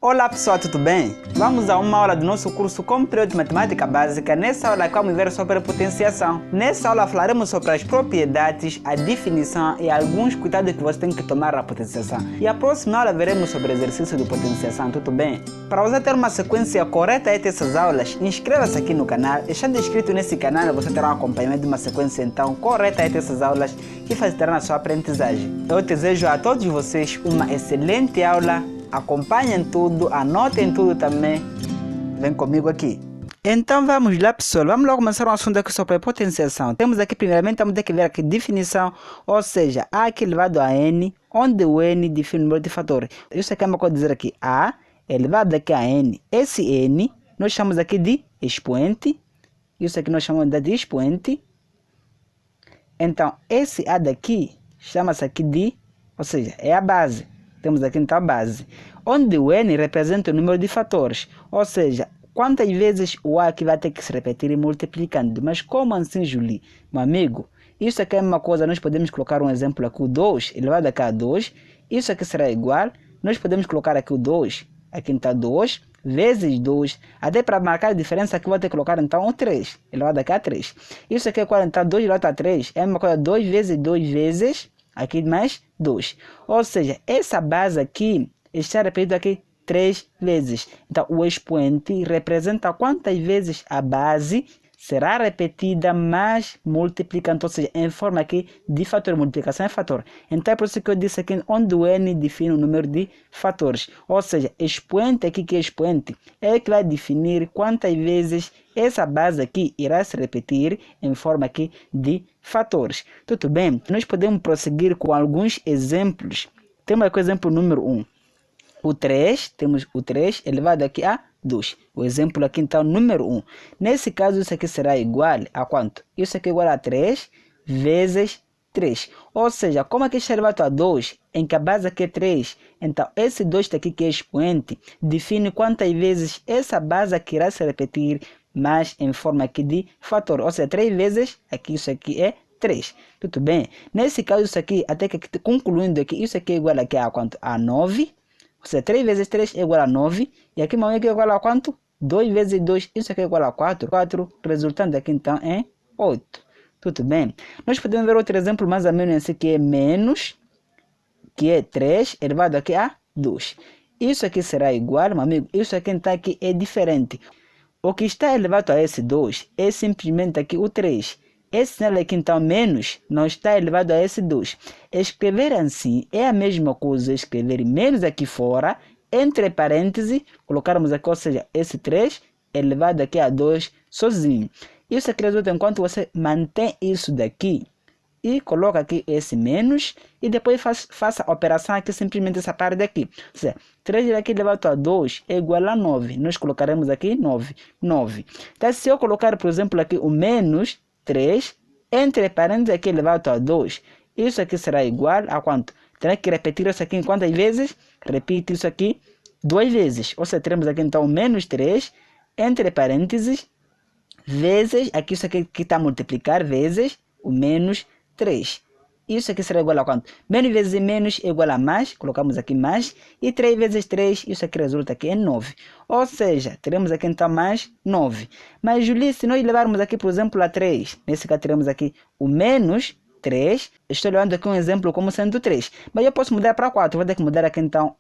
Olá pessoal, tudo bem? Vamos a uma aula do nosso curso como período de matemática básica. Nessa aula vamos ver sobre potenciação. Nessa aula falaremos sobre as propriedades, a definição e alguns cuidados que você tem que tomar na potenciação. E a próxima aula veremos sobre o exercício de potenciação, tudo bem? Para você ter uma sequência correta entre essas aulas, inscreva-se aqui no canal. Estando inscrito nesse canal, você terá um acompanhamento de uma sequência então correta entre essas aulas que facilitará na sua aprendizagem. Eu desejo a todos vocês uma excelente aula. Acompanhem tudo, anotem tudo também. Vem comigo aqui. Então vamos lá, pessoal. Vamos logo começar um assunto aqui sobre potenciação. Temos aqui, primeiramente, vamos ter que ver aqui definição, ou seja, A aqui elevado a N, onde o N define o número de fatores. Isso aqui é uma coisa dizer aqui, A elevado aqui a N. Esse N nós chamamos aqui de expoente. Isso aqui nós chamamos de expoente. Então, esse A daqui chama-se aqui de, ou seja, é a base. Temos aqui então a base, onde o N representa o número de fatores, ou seja, quantas vezes o A aqui vai ter que se repetir multiplicando. Mas como assim, Julie? Meu amigo, isso aqui é uma coisa, nós podemos colocar um exemplo aqui, o 2 elevado aqui a 2, isso aqui será igual, nós podemos colocar aqui o 2, aqui então 2, vezes 2, até para marcar a diferença aqui vou ter que colocar então o 3, elevado aqui a 3. Isso aqui é igual então 2 elevado a 3, é uma coisa 2 vezes 2 vezes, aqui mais 2. Ou seja, essa base aqui está repetida aqui 3 vezes. Então, o expoente representa quantas vezes a base será repetida mais multiplicando, ou seja, em forma aqui de fator, multiplicação é fator. Então, é por isso que eu disse aqui onde o N define o número de fatores. Ou seja, expoente aqui que é expoente é que vai definir quantas vezes essa base aqui irá se repetir em forma aqui de fatores. Tudo bem? Nós podemos prosseguir com alguns exemplos. Temos aqui o exemplo número 1. O 3, temos o 3 elevado aqui a 2. O exemplo aqui então número 1. Nesse caso isso aqui será igual a quanto? Isso aqui é igual a 3 vezes 3. Ou seja, como aqui está elevado a 2, em que a base aqui é 3, então esse 2 aqui que é expoente, define quantas vezes essa base aqui irá se repetir, mas em forma aqui de fator. Ou seja, 3 vezes, aqui isso aqui é 3. Tudo bem? Nesse caso isso aqui, até que concluindo aqui, isso aqui é igual aqui a quanto? A 9. Ou seja, 3 vezes 3 é igual a 9. E aqui é igual a quanto? 2 vezes 2, isso aqui é igual a 4. 4, resultando aqui então em 8. Tudo bem? Nós podemos ver outro exemplo mais ou menos assim, que é menos, que é 3 elevado aqui a 2. Isso aqui será igual, meu amigo, isso aqui então aqui é diferente. O que está elevado a esse 2 é simplesmente aqui o 3. Esse sinal aqui então menos não está elevado a esse 2. Escrever assim é a mesma coisa, escrever menos aqui fora, entre parênteses, colocarmos aqui, ou seja, esse 3 elevado aqui a 2 sozinho. Isso aqui resulta enquanto você mantém isso daqui e coloca aqui esse menos e depois faça a operação aqui simplesmente essa parte daqui. Ou seja, 3 aqui elevado a 2 é igual a 9. Nós colocaremos aqui 9. Então, se eu colocar, por exemplo, aqui o menos 3, entre parênteses aqui elevado a 2, isso aqui será igual a quanto? Terá que repetir isso aqui em quantas vezes? Repite isso aqui 2 vezes. Ou seja, teremos aqui então menos 3, entre parênteses, vezes, aqui isso aqui que está a multiplicar, vezes o menos 3. Isso aqui será igual a quanto? Menos vezes menos é igual a mais, colocamos aqui mais, e 3 vezes 3, isso aqui resulta aqui em 9. Ou seja, teremos aqui então mais 9. Mas, Julie, se nós levarmos aqui, por exemplo, a 3, nesse caso teremos aqui o menos 3, estou levando aqui um exemplo como sendo 3, mas eu posso mudar para 4, vou ter que mudar aqui então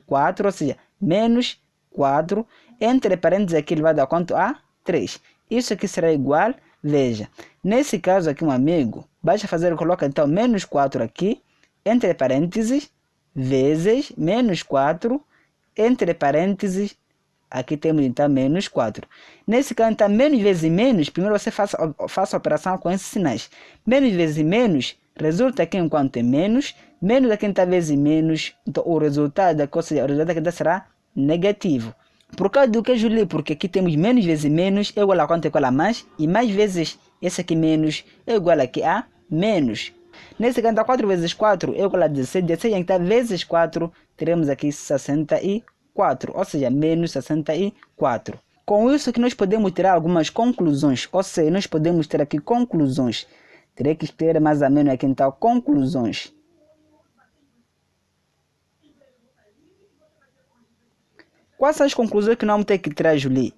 4, ou seja, menos 4, entre parênteses aqui elevado a quanto? A 3. Isso aqui será igual, veja, nesse caso aqui, um amigo, basta fazer, coloca então menos 4 aqui, entre parênteses, vezes menos 4, entre parênteses, aqui temos então menos 4. Nesse caso, então, menos vezes menos, primeiro você faça a operação com esses sinais. Menos vezes menos, resulta aqui enquanto é menos aqui então vezes menos, então o resultado aqui, ou seja, o resultado aqui será negativo. Por causa do que, Julie? Porque aqui temos menos vezes menos é igual a quanto? É igual a mais. E mais vezes esse aqui menos é igual aqui a menos. Nesse caso, 4 vezes 4 é igual a 16. 16 então vezes 4 teremos aqui 64. Ou seja, menos 64. Com isso que nós podemos tirar algumas conclusões. Ou seja, nós podemos ter aqui conclusões. Terei que escrever mais ou menos aqui então conclusões. Quais são as conclusões que nós vamos ter que tirar, Julie?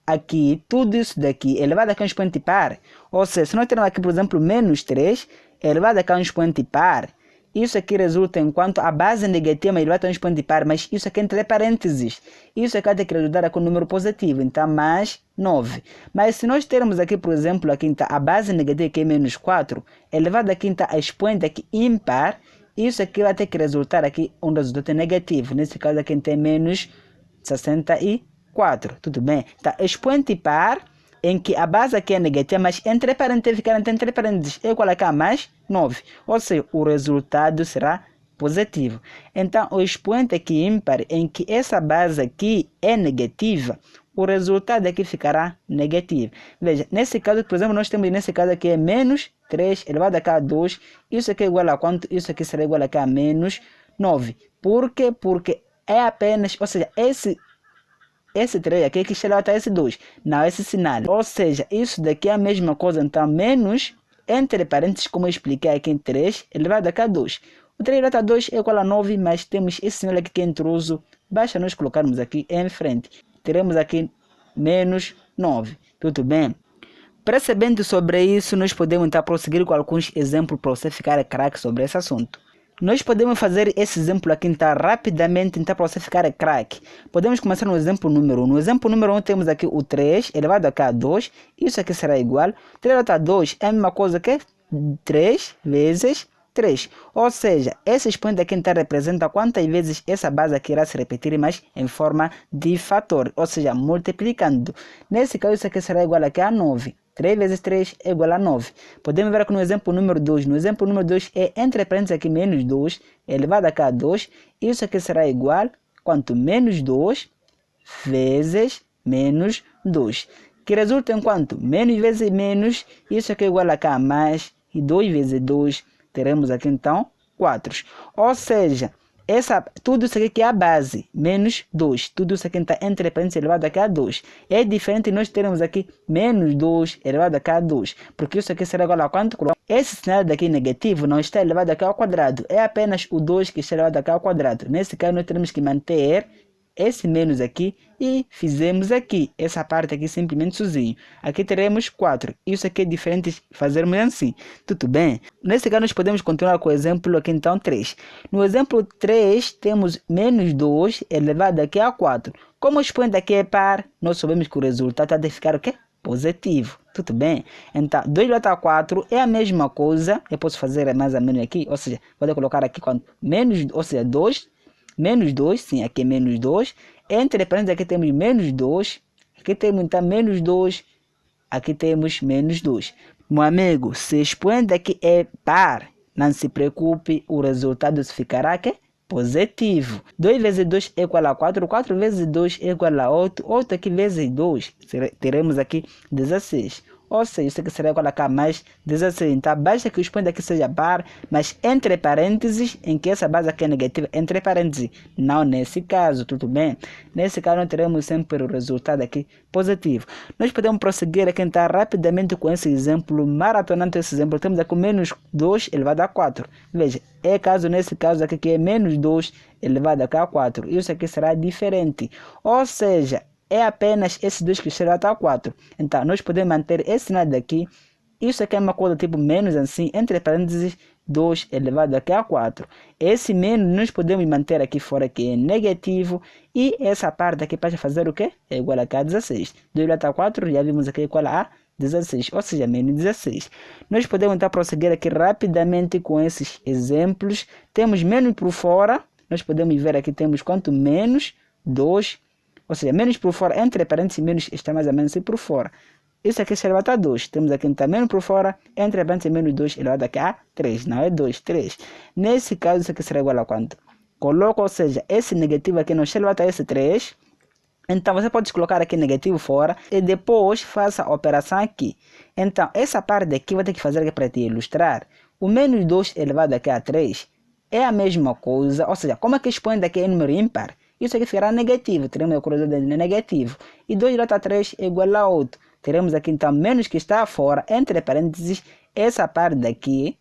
Aqui, tudo isso daqui é elevado aqui a um expoente par. Ou seja, se nós temos aqui, por exemplo, menos 3, é elevado aqui a um expoente par. Isso aqui resulta enquanto a base negativa é elevada a um expoente par, mas isso aqui é entre parênteses. Isso aqui vai ter que resultar com um número positivo, então mais 9. Mas se nós termos aqui, por exemplo, aqui então, a base negativa que é menos 4, elevado aqui então a expoente aqui ímpar, isso aqui vai ter que resultar aqui um resultado negativo. Nesse caso aqui tem menos 64, tudo bem? Então, expoente par, em que a base aqui é negativa, mas entre parênteses, ficar entre parênteses é igual a mais 9. Ou seja, o resultado será positivo. Então, o expoente aqui ímpar, em que essa base aqui é negativa, o resultado aqui ficará negativo. Veja, nesse caso, por exemplo, nós temos nesse caso aqui é menos 3 elevado a 2. Isso aqui é igual a quanto? Isso aqui será igual a menos 9. Por quê? Porque é apenas, ou seja, esse 3 aqui que chega até esse 2. Não, esse sinal. Ou seja, isso daqui é a mesma coisa. Então, menos, entre parênteses, como eu expliquei aqui em 3, elevado a 2. O 3 elevado a 2 é igual a 9, mas temos esse sinal aqui que é intruso. Basta nós colocarmos aqui em frente. Teremos aqui menos 9. Tudo bem? Percebendo sobre isso, nós podemos então prosseguir com alguns exemplos para você ficar craque sobre esse assunto. Nós podemos fazer esse exemplo aqui então rapidamente então, para você ficar craque. Podemos começar no exemplo número 1. No exemplo número 1 temos aqui o 3 elevado a 2. Isso aqui será igual. 3 elevado a 2 é a mesma coisa que 3 vezes 3. Ou seja, esse expoente aqui então representa quantas vezes essa base aqui irá se repetir, mas em forma de fator. Ou seja, multiplicando. Nesse caso, isso aqui será igual a 9. 3 vezes 3 é igual a 9. Podemos ver aqui no exemplo número 2. No exemplo número 2 é entre parênteses aqui menos 2 elevado a 2. Isso aqui será igual quanto? Menos 2 vezes menos 2. Que resulta em quanto? Menos vezes menos. Isso aqui é igual a mais. E 2 vezes 2 teremos aqui então 4. Ou seja, tudo isso aqui que é a base, menos 2. Tudo isso aqui está entre parênteses elevado a 2. É diferente nós termos aqui menos 2 elevado a 2. Porque isso aqui será igual a quanto? Esse sinal daqui negativo não está elevado a ao quadrado. É apenas o 2 que está elevado a ao quadrado. Nesse caso nós teremos que manter esse menos aqui e fizemos aqui essa parte aqui simplesmente sozinho. Aqui teremos 4. Isso aqui é diferente fazermos assim. Tudo bem? Nesse caso nós podemos continuar com o exemplo aqui então 3. No exemplo 3 temos menos 2 elevado aqui a 4. Como o expoente aqui é par, nós sabemos que o resultado deve ficar o quê? Positivo. Tudo bem? Então, 2 elevado a 4 é a mesma coisa. Eu posso fazer mais ou menos aqui. Ou seja, vou colocar aqui quando menos, ou seja, 2. Menos 2, sim, aqui é menos 2. Entre parênteses aqui temos menos 2. Aqui temos então menos 2. Aqui temos menos 2. Meu amigo, se o expoente aqui é par, não se preocupe, o resultado ficará aqui positivo. 2 vezes 2 é igual a 4. 4 vezes 2 é igual a 8. 8 aqui vezes 2, teremos aqui 16. Ou seja, isso aqui será igual a mais 16. Então, basta que o expoente aqui seja par, mas entre parênteses, em que essa base aqui é negativa, entre parênteses. Não nesse caso, tudo bem? Nesse caso, nós teremos sempre o resultado aqui positivo. Nós podemos prosseguir aqui, então, rapidamente com esse exemplo, maratonando esse exemplo. Temos aqui menos 2 elevado a 4. Veja, nesse caso aqui, que é menos 2 elevado a 4. Isso aqui será diferente. Ou seja, é apenas esses dois que chegam até 4. Então, nós podemos manter esse sinal daqui. Isso aqui é uma coisa tipo menos assim, entre parênteses, 2 elevado aqui a 4. Esse menos nós podemos manter aqui fora, que é negativo. E essa parte aqui para fazer o quê? É igual a 16. 2 elevado a 4, já vimos aqui igual a 16, ou seja, menos 16. Nós podemos então prosseguir aqui rapidamente com esses exemplos. Temos menos por fora. Nós podemos ver aqui, temos quanto? Menos 2. Ou seja, menos por fora, entre parênteses, menos está mais ou menos assim por fora. Isso aqui será a 2. Temos aqui então menos por fora, entre parênteses, menos 2 elevado aqui a 3. Não é 2, 3. Nesse caso, isso aqui será igual a quanto? Coloca, ou seja, esse negativo aqui não chega até esse 3. Então, você pode colocar aqui negativo fora e depois faça a operação aqui. Então, essa parte aqui vai ter que fazer aqui para te ilustrar. O menos 2 elevado aqui a 3 é a mesma coisa. Ou seja, como é que expõe daqui em número ímpar? Isso aqui ficará negativo, teremos a curiosidade negativo. E 2 elevado a 3 é igual a 8. Teremos aqui então menos que está fora, entre parênteses, essa parte daqui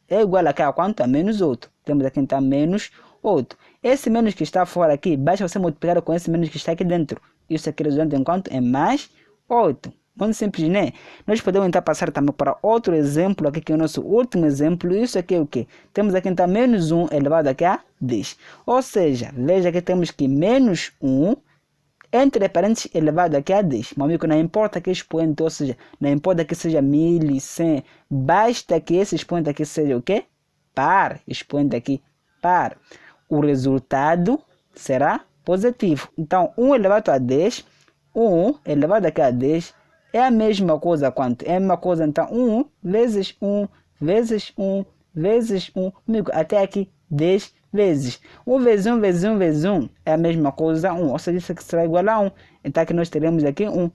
é igual a quanto? A menos 8. Temos aqui então menos 8. Esse menos que está fora aqui, basta você multiplicar com esse menos que está aqui dentro. Isso aqui resulta em quanto? É mais 8. Muito simples, né? Nós podemos então passar também para outro exemplo aqui, que é o nosso último exemplo. Isso aqui é o quê? Temos aqui então menos 1 elevado aqui a 10. Ou seja, veja que temos que menos 1 entre parênteses elevado aqui a 10. Meu amigo, não importa que expoente, ou seja, não importa que seja 1100, basta que esse expoente aqui seja o quê? Par. Expoente aqui par. O resultado será positivo. Então, 1 elevado a 10, 1 elevado aqui a 10, é a mesma coisa quanto? É a mesma coisa, então, 1 vezes 1 vezes 1 vezes 1, amigo, até aqui 10 vezes. 1 vezes 1 vezes 1 vezes 1 é a mesma coisa, 1. Ou seja, isso aqui será igual a 1. Então, aqui nós teremos aqui 1.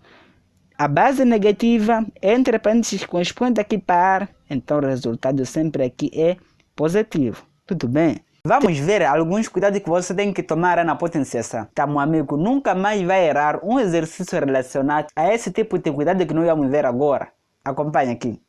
A base negativa, entre parênteses, com expoente aqui par, então o resultado sempre aqui é positivo. Tudo bem? Vamos ver alguns cuidados que você tem que tomar na potenciação. Tá, meu amigo? Nunca mais vai errar um exercício relacionado a esse tipo de cuidado que nós vamos ver agora. Acompanhe aqui.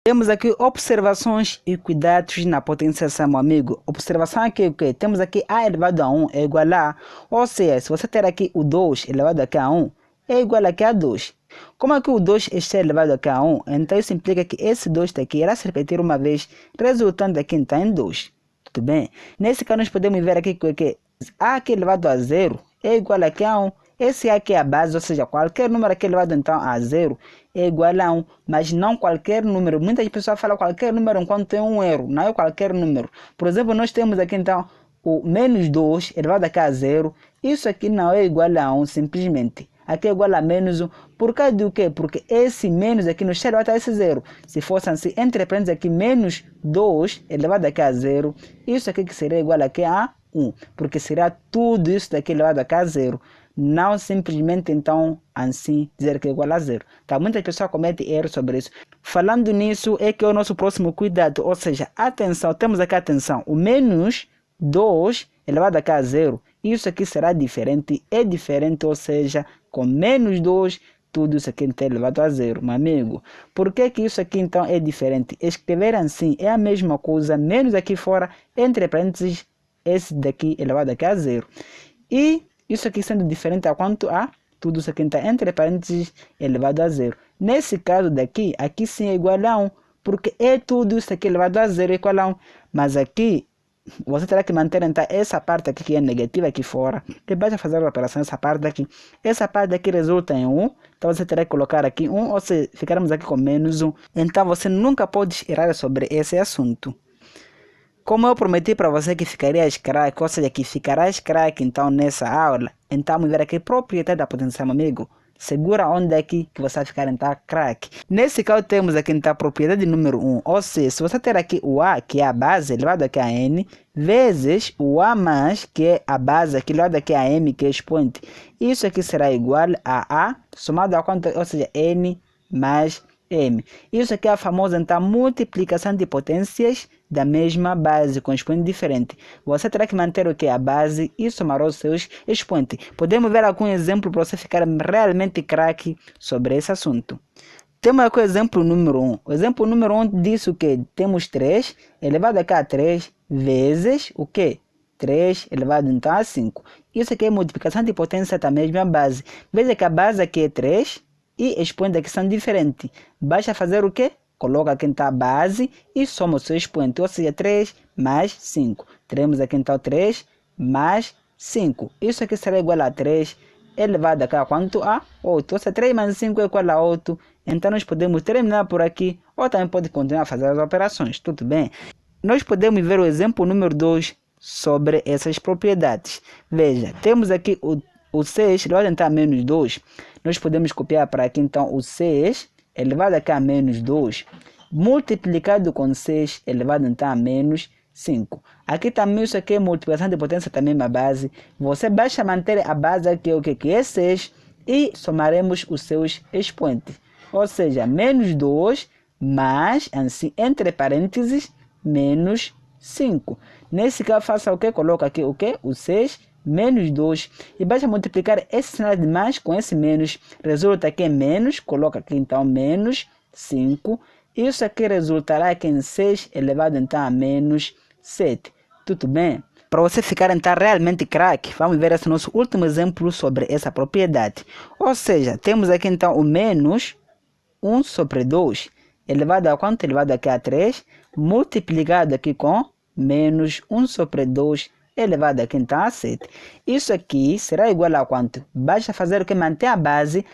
Temos aqui observações e cuidados na potenciação, meu amigo. Observação aqui o que? Temos aqui a elevado a 1 é igual a... Ou seja, se você ter aqui o 2 elevado aqui a 1, é igual aqui a 2. Como aqui o 2 está elevado aqui a 1, então isso implica que esse 2 daqui irá se repetir uma vez, resultando aqui então em 2. Tudo bem? Nesse caso nós podemos ver aqui que A aqui elevado a 0 é igual aqui a 1. Esse aqui é a base, ou seja, qualquer número aqui elevado então a 0 é igual a 1. Mas não qualquer número. Muitas pessoas falam qualquer número enquanto tem um erro. Não é qualquer número. Por exemplo, nós temos aqui então o menos 2 elevado aqui a 0. Isso aqui não é igual a 1 simplesmente. Aqui é igual a menos 1. Por causa do quê? Porque esse menos aqui no cheiro até esse 0. Se fosse assim, entre parênteses aqui, menos 2 elevado aqui a 0. Isso aqui que seria igual aqui a 1. Porque será tudo isso daqui elevado aqui a 0. Não simplesmente, então, assim, dizer que é igual a 0. Tá? Muitas pessoas cometem erro sobre isso. Falando nisso, é que é o nosso próximo cuidado. Ou seja, atenção, temos aqui atenção. O menos 2 elevado aqui a 0. Isso aqui será diferente. É diferente, ou seja, com menos 2, tudo isso aqui está elevado a 0, meu amigo. Por que isso aqui então é diferente? Escrever assim é a mesma coisa, menos aqui fora, entre parênteses, esse daqui elevado aqui a 0. E isso aqui sendo diferente a quanto a tudo isso aqui está entre parênteses elevado a 0. Nesse caso daqui, aqui sim é igual a 1, porque é tudo isso aqui elevado a 0 igual a 1. Mas aqui você terá que manter então essa parte aqui que é negativa aqui fora. E basta fazer a operação essa parte aqui. Essa parte aqui resulta em 1. Então você terá que colocar aqui 1, ou seja, ficaremos aqui com menos 1. Então você nunca pode errar sobre esse assunto. Como eu prometi para você que ficarias craque, ou seja, que ficarás craque então nessa aula, então vamos ver aqui propriedade da potenciação, amigo. Segura onde é que você vai ficar então craque. Nesse caso temos aqui então a propriedade número 1. Ou seja, se você ter aqui o A, que é a base, elevado aqui a N, vezes o A mais, que é a base, aqui elevado aqui a M, que é expoente. Isso aqui será igual a A, somado a quanto? Ou seja, N mais M. Isso aqui é a famosa então multiplicação de potências da mesma base com expoente diferente. Você terá que manter o que? A base e somar os seus expoentes. Podemos ver algum exemplo para você ficar realmente craque sobre esse assunto. Temos aqui o exemplo número 1. O exemplo número 1 diz o que? Temos 3 elevado aqui a 3 vezes o que? 3 elevado então a 5. Isso aqui é multiplicação de potência da mesma base. Veja que a base aqui é 3 e expoentes aqui são diferentes. Basta fazer o que? Coloca aqui então a base e soma o seu expoente, ou seja, 3 mais 5. Teremos aqui então 3 mais 5. Isso aqui será igual a 3 elevado aqui a quanto? A 8. Ou seja, 3 mais 5 é igual a 8. Então nós podemos terminar por aqui, ou também pode continuar a fazer as operações, tudo bem? Nós podemos ver o exemplo número 2 sobre essas propriedades. Veja, temos aqui o 6 elevado então a menos 2. Nós podemos copiar para aqui então o 6 elevado aqui a menos 2, multiplicado com 6 elevado então a menos 5. Aqui também isso aqui é multiplicação de potência da mesma base. Você basta manter a base aqui, o que é 6, e somaremos os seus expoentes. Ou seja, menos 2 mais, assim, entre parênteses, menos 5. Nesse caso, faça o que? Coloca aqui o que? O 6 menos 2. E basta multiplicar esse sinal de mais com esse menos. Resulta aqui em menos. Coloca aqui então menos 5. Isso aqui resultará aqui em 6 elevado então a menos 7. Tudo bem? Para você ficar então realmente craque, vamos ver esse nosso último exemplo sobre essa propriedade. Ou seja, temos aqui então o menos 1 sobre 2 elevado a quanto? Elevado aqui a 3, multiplicado aqui com menos 1 sobre 2 elevado aqui então a 7. Isso aqui será igual a quanto? Basta fazer o que? Manter a base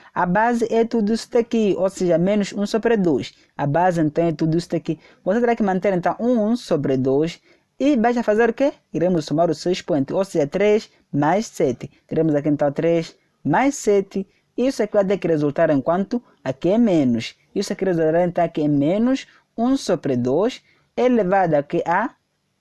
é tudo isso daqui, ou seja, menos 1 sobre 2. A base então é tudo isso daqui. Você terá que manter então 1 sobre 2 e basta fazer o que? Iremos somar os seus expoentes, ou seja, 3 mais 7. Teremos aqui então 3 mais 7. Isso aqui vai ter que resultar em quanto? Aqui é menos. Isso aqui resultará então aqui em menos 1 sobre 2 elevado aqui a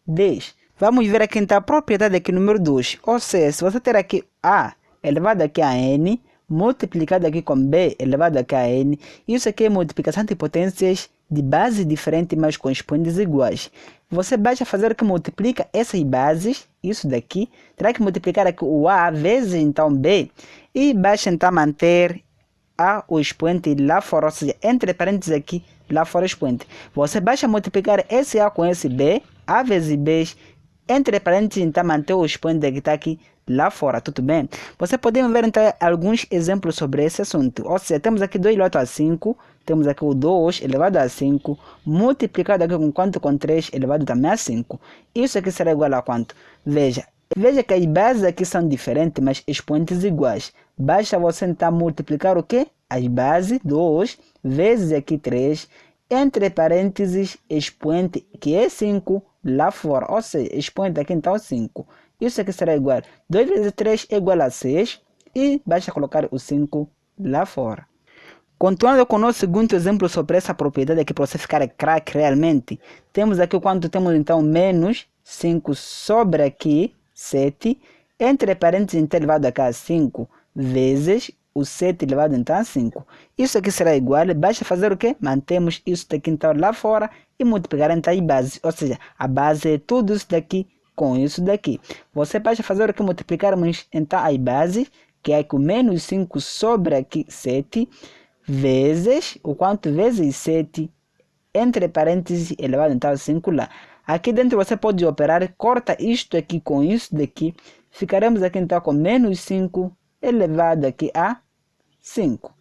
10. Vamos ver aqui então a propriedade aqui número 2. Ou seja, se você ter aqui A elevado aqui a N, multiplicado aqui com B elevado aqui a N, isso aqui é multiplicação de potências de base diferente, mas com expoentes iguais. Você basta fazer que multiplica essas bases, isso daqui, terá que multiplicar aqui o A vezes então B, e basta então manter A o expoente lá fora, ou seja, entre parênteses aqui, lá fora o expoente. Você basta multiplicar esse A com esse B, A vezes B, entre parênteses então manter o expoente que está aqui lá fora, tudo bem? Você pode ver então alguns exemplos sobre esse assunto. Ou seja, temos aqui 2 elevado a 5, temos aqui o 2 elevado a 5, multiplicado aqui com quanto? Com 3 elevado também a 5. Isso aqui será igual a quanto? Veja que as bases aqui são diferentes, mas expoentes iguais. Basta você então multiplicar o quê? As bases, 2, vezes aqui 3, entre parênteses, expoente que é 5 lá fora. Ou seja, expoente aqui então 5. Isso aqui será igual. 2 vezes 3 é igual a 6. E basta colocar o 5 lá fora. Continuando com o nosso segundo exemplo sobre essa propriedade aqui para você ficar craque realmente. Temos aqui quanto? Temos então menos 5 sobre aqui 7. Entre parênteses então elevado aqui a 5 vezes o 7 elevado então a 5. Isso aqui será igual, basta fazer o quê? Mantemos isso daqui então lá fora e multiplicar então as bases. Ou seja, a base é tudo isso daqui com isso daqui. Você basta fazer o que? Multiplicarmos então as bases, que é aqui o menos 5 sobre aqui 7, vezes, o quanto? Vezes 7, entre parênteses, elevado então a 5 lá. Aqui dentro você pode operar, corta isto aqui com isso daqui, ficaremos aqui então com menos 5 elevado aqui a 5.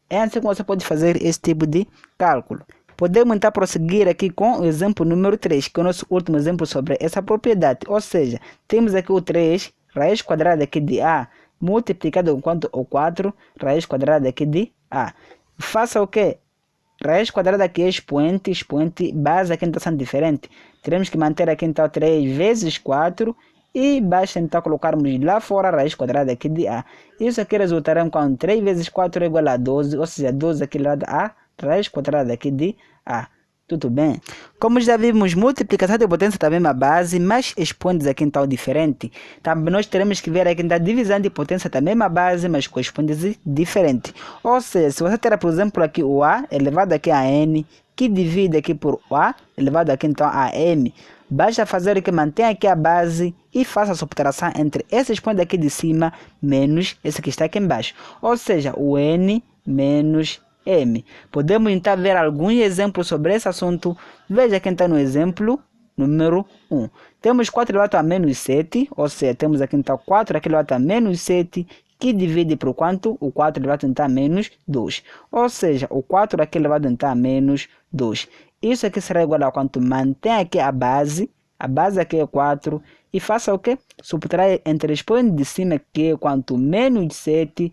É assim que você pode fazer esse tipo de cálculo. Podemos então prosseguir aqui com o exemplo número 3, que é o nosso último exemplo sobre essa propriedade. Ou seja, temos aqui o 3, raiz quadrada aqui de A, multiplicado com quanto? O 4, raiz quadrada aqui de A. Faça o quê? Raiz quadrada aqui é expoente, base aqui então são diferentes. Teremos que manter aqui então 3 vezes 4 e basta então colocarmos lá fora a raiz quadrada aqui de A. Isso aqui resultará com 3 vezes 4 é igual a 12, ou seja, 12 aqui lá A, raiz quadrada aqui de A. Tudo bem? Como já vimos, multiplicação de potência da mesma base, mas expoentes aqui então diferente. Também nós teremos que ver aqui então a divisão de potência da mesma base, mas com expoentes diferentes. Ou seja, se você ter, por exemplo, aqui o A elevado aqui a N, que divide aqui por A elevado aqui então a M, basta fazer o que? Mantenha aqui a base e faça a subtração entre esse expoente aqui de cima menos esse que está aqui embaixo. Ou seja, o N menos M. Podemos então ver alguns exemplos sobre esse assunto. Veja aqui então no exemplo número 1. Temos 4 elevado a menos 7, ou seja, temos aqui então 4 aqui elevado a menos 7, que divide por quanto? O 4 elevado então a menos 2. Ou seja, o 4 aqui elevado então a menos 2. Isso aqui será igual a quanto? Mantenha aqui a base aqui é 4, e faça o que? Subtrair entre expoente de cima que é quanto? Menos 7.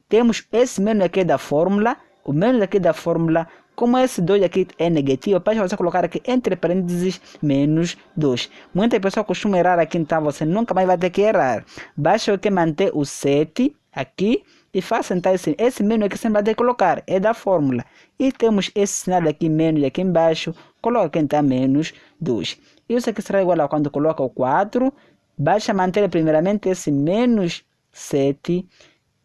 Temos esse menos aqui da fórmula, o menos aqui da fórmula, como esse 2 aqui é negativo, para você colocar aqui entre parênteses menos 2. Muita pessoa costuma errar aqui, então você nunca mais vai ter que errar. Basta o que? Manter o 7 aqui e faça então esse menos aqui sempre vai ter que colocar, é da fórmula. E temos esse sinal aqui menos aqui embaixo, coloca aqui então menos 2. Isso aqui será igual a quando coloca o 4, basta manter primeiramente esse menos 7,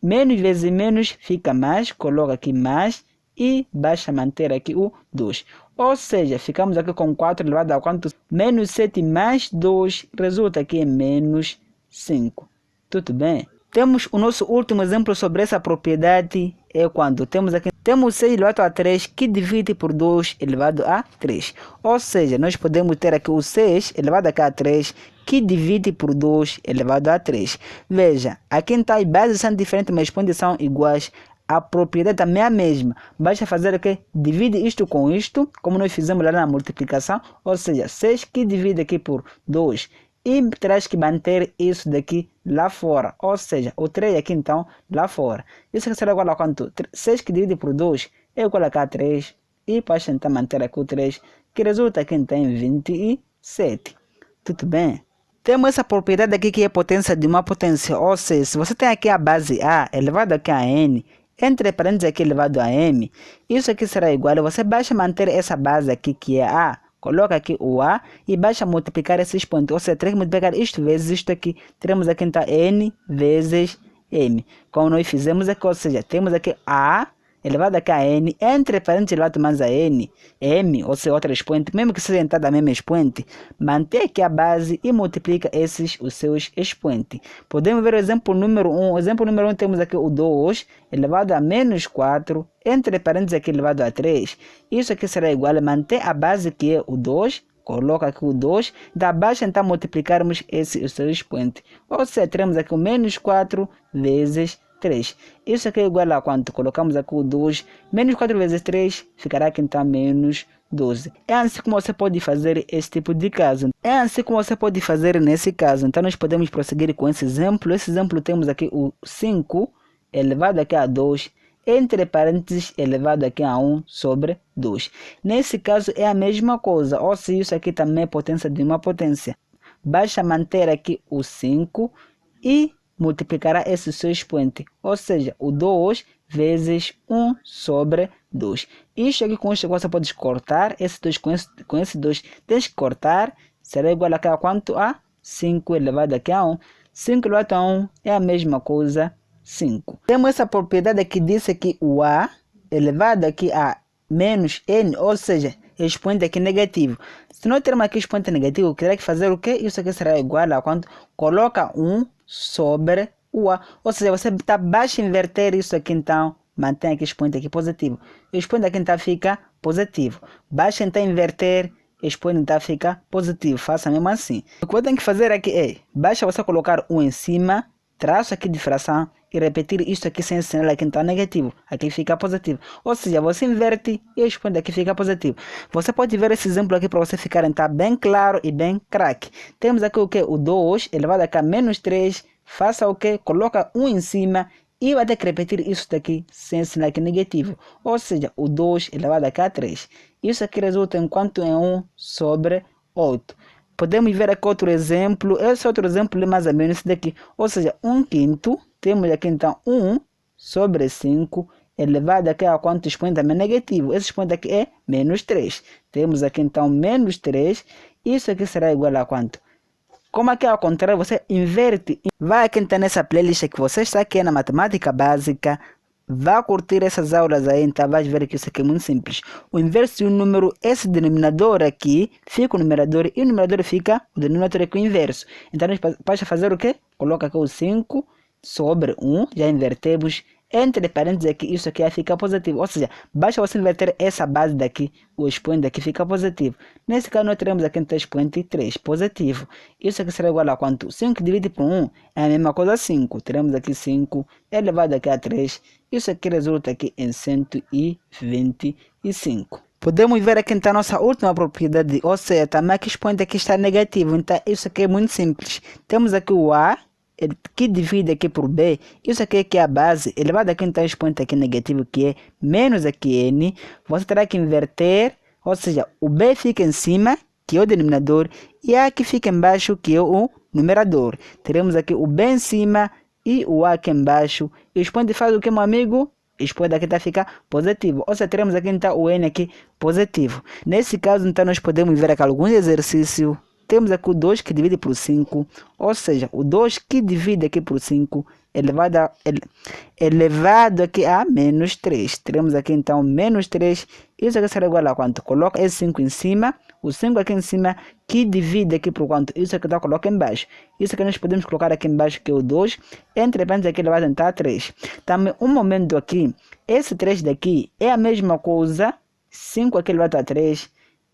menos vezes menos fica mais, coloca aqui mais e basta manter aqui o 2. Ou seja, ficamos aqui com 4 elevado a quanto? Menos 7 mais 2 resulta aqui em menos 5. Tudo bem? Temos o nosso último exemplo sobre essa propriedade, é quando temos 6 elevado a 3 que divide por 2 elevado a 3. Ou seja, nós podemos ter aqui o 6 elevado a 3 que divide por 2 elevado a 3. Veja, aqui então as bases são diferentes, mas as expoentes são iguais. A propriedade também é a mesma. Basta fazer o que? Divide isto com isto, como nós fizemos lá na multiplicação. Ou seja, 6 que divide aqui por 2. E terás que manter isso daqui lá fora. Ou seja, o 3 aqui então lá fora. Isso aqui será igual a quanto? 6 que divide por 2 é igual a 3. E para tentar manter aqui o 3, que resulta aqui então em 27. Tudo bem? Temos essa propriedade aqui que é potência de uma potência. Ou seja, se você tem aqui a base A elevado aqui a N, entre parênteses aqui elevado a M, isso aqui será igual. Você basta manter essa base aqui que é A. Coloca aqui o A e basta multiplicar esses pontos. Ou seja, teremos que multiplicar isto vezes isto aqui. Teremos aqui então N vezes M. Como nós fizemos aqui, ou seja, temos aqui A elevado aqui a N, entre parênteses elevado mais a N, M, ou seja, outra expoente, mesmo que seja entrada da mesma expoente, mantém aqui a base e multiplica os seus expoentes. Podemos ver o exemplo número 1. O exemplo número 1 temos aqui o 2 elevado a menos 4, entre parênteses aqui elevado a 3. Isso aqui será igual a manter a base que é o 2, coloca aqui o 2, da baixa então multiplicarmos o seu expoente. Ou seja, teremos aqui o menos 4 vezes 3. Isso aqui é igual a quanto? Colocamos aqui o 2, menos 4 vezes 3, ficará aqui então menos 12. É assim como você pode fazer esse tipo de caso. É assim como você pode fazer nesse caso. Então nós podemos prosseguir com esse exemplo. Esse exemplo temos aqui o 5 elevado aqui a 2, entre parênteses elevado aqui a 1 sobre 2. Nesse caso é a mesma coisa. Ou se isso aqui também é potência de uma potência. Basta manter aqui o 5 e multiplicará esse seu expoente, ou seja, o 2 vezes 1 sobre 2. Isto aqui com isto você pode cortar, esse 2 com esse 2 tens que cortar, será igual a quanto? A 5 elevado aqui a 1. 5 elevado a 1 é a mesma coisa, 5. Temos essa propriedade que diz que o A elevado aqui a menos N, ou seja, expoente aqui negativo. Se nós termos aqui expoente negativo, terá que fazer o quê? Isso aqui será igual a quanto? Coloca 1 sobre o A. Ou seja, você basta inverter isso aqui então, mantém aqui expoente aqui positivo. O expoente aqui então fica positivo. Basta então inverter, expoente então fica positivo. Faça mesmo assim. O que você tem que fazer aqui é, basta você colocar 1 em cima, traço aqui de fração e repetir isso aqui sem sinal aqui então negativo. Aqui fica positivo. Ou seja, você inverte e o expoente aqui fica positivo. Você pode ver esse exemplo aqui para você ficar então bem claro e bem craque. Temos aqui o que? O 2 elevado aqui a menos 3. Faça o que? Coloca 1 em cima e vai ter que repetir isso daqui sem sinal aqui negativo. Ou seja, o 2 elevado aqui a 3. Isso aqui resulta em quanto? Em 1 sobre 8. Podemos ver aqui outro exemplo. Esse outro exemplo é mais ou menos esse daqui. Ou seja, 1/5. Temos aqui então 1 sobre 5 elevado aqui a quanto expoente também negativo. Esse expoente aqui é menos 3. Temos aqui então menos 3. Isso aqui será igual a quanto? Como aqui é ao contrário, você inverte. Vai aqui então nessa playlist que você está aqui na matemática básica. Vá curtir essas aulas aí, então vai ver que isso aqui é muito simples. O inverso de um número, esse denominador aqui, fica o numerador e o numerador fica o denominador aqui, o inverso. Então nós basta fazer o quê? Coloca aqui o 5 sobre 1, já invertemos. Entre parênteses aqui, isso aqui fica positivo. Ou seja, basta você inverter essa base daqui, o expoente daqui fica positivo. Nesse caso, nós teremos aqui então expoente 3, positivo. Isso aqui será igual a quanto? 5 dividido por 1 é a mesma coisa, 5. Teremos aqui 5 elevado aqui a 3. Isso aqui resulta aqui em 125. Podemos ver aqui então a nossa última propriedade, ou seja, também aqui o expoente aqui está negativo. Então, isso aqui é muito simples. Temos aqui o A, que divide aqui por B, isso aqui é a base, elevado aqui então expoente aqui negativo que é menos aqui N, você terá que inverter, ou seja, o B fica em cima, que é o denominador, e A que fica embaixo, que é o numerador. Teremos aqui o B em cima e o A aqui embaixo, e o expoente faz o que, meu amigo? O expoente aqui fica positivo, ou seja, teremos aqui então o N aqui positivo. Nesse caso então nós podemos ver aqui alguns exercícios temos aqui o 2 que divide por 5, ou seja, o 2 que divide aqui por 5 elevado aqui a menos 3. Teremos aqui então menos 3, isso aqui será igual a quanto? Coloca esse 5 em cima, o 5 aqui em cima, que divide aqui por quanto? Isso aqui coloca embaixo. Isso aqui nós podemos colocar aqui embaixo, que é o 2, entre parênteses aqui elevado a 3. Também um momento aqui, esse 3 daqui é a mesma coisa, 5 aqui elevado a 3,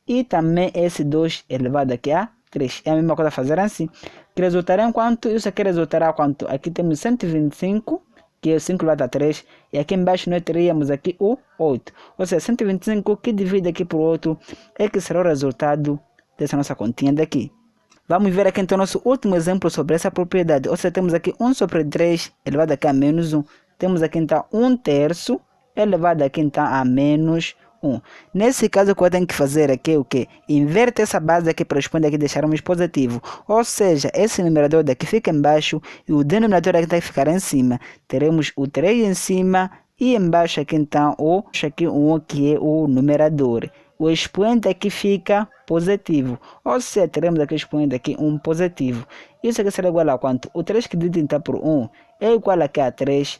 e também esse 2 elevado aqui a 3. É a mesma coisa fazer assim. Que resultará em quanto? Isso aqui resultará quanto? Aqui temos 125, que é 5 elevado a 3. E aqui embaixo nós teríamos aqui o 8. Ou seja, 125 que divide aqui por 8 é que será o resultado dessa nossa continha daqui. Vamos ver aqui então nosso último exemplo sobre essa propriedade. Ou seja, temos aqui 1 sobre 3 elevado aqui a menos 1. Temos aqui então 1 terço elevado aqui então a menos 1. Nesse caso, o que eu tenho que fazer aqui é o que? Inverte essa base aqui para responder aqui, deixarmos positivo. Ou seja, esse numerador daqui fica embaixo e o denominador aqui tem que ficar em cima. Teremos o 3 em cima e embaixo aqui então o 1 que é o numerador. O expoente aqui fica positivo. Ou seja, teremos aqui o expoente aqui 1 positivo. Isso aqui será igual a quanto? O 3 que divide então por 1 é igual aqui a 3.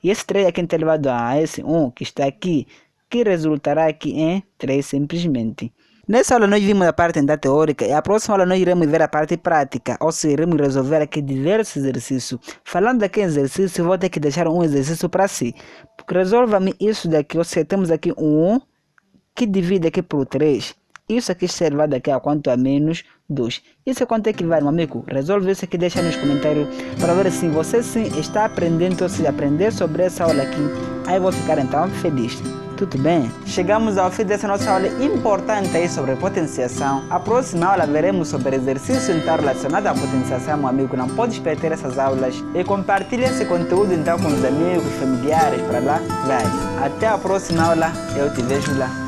E esse 3 aqui está elevado a esse 1 que está aqui, que resultará aqui em 3 simplesmente. Nessa aula nós vimos a parte da teórica e a próxima aula nós iremos ver a parte prática, ou seja, iremos resolver aqui diversos exercícios. Falando aqui em exercício, vou ter que deixar um exercício para si. Resolva-me isso daqui, ou seja, temos aqui um 1 que divide aqui por 3. Isso aqui está elevado aqui a quanto? A menos 2. Isso é quanto é que vai, meu amigo? Resolve isso aqui, deixa nos comentários para ver se você sim está aprendendo, ou seja, aprender sobre essa aula aqui. Aí eu vou ficar então feliz. Tudo bem? Chegamos ao fim dessa nossa aula importante aí sobre potenciação. A próxima aula veremos sobre exercício então relacionado à potenciação, meu amigo. Não pode perder essas aulas. E compartilhe esse conteúdo então com os amigos, familiares, para lá vai. Até a próxima aula, eu te vejo lá.